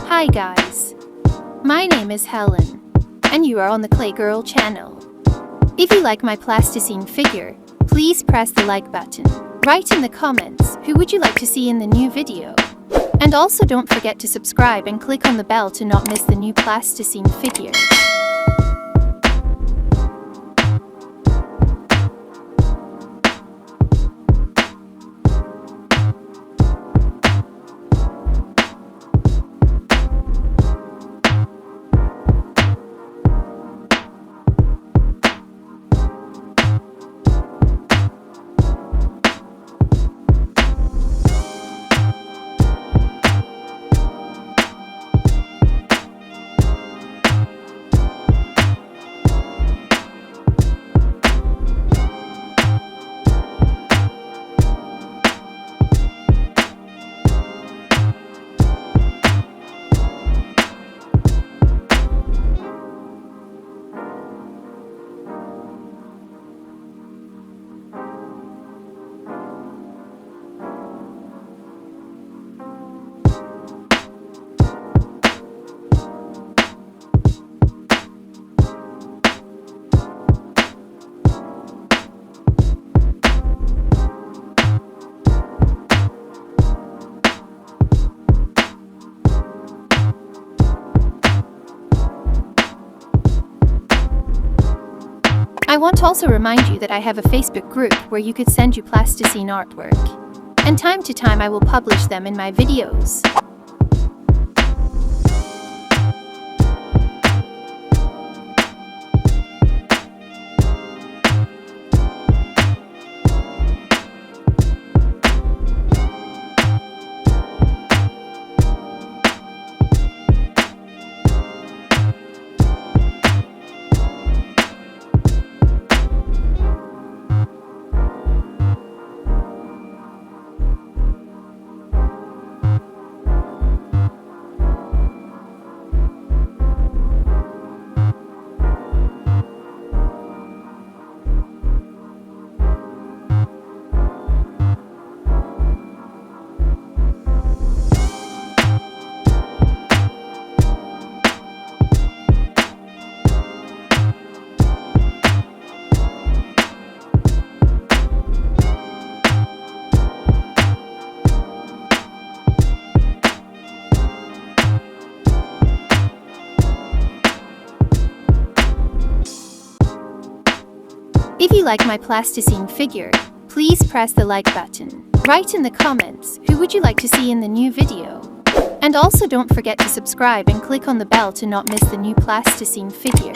Hi guys, my name is Helen, and you are on the Clay Girl channel. If you like my plasticine figure, please press the like button. Write in the comments who would you like to see in the new video. And also don't forget to subscribe and click on the bell to not miss the new plasticine figure. I want to also remind you that I have a Facebook group where you could send you plasticine artwork. And time to time I will publish them in my videos. If you like my plasticine figure, please press the like button. Write in the comments who would you like to see in the new video. And also don't forget to subscribe and click on the bell to not miss the new plasticine figure.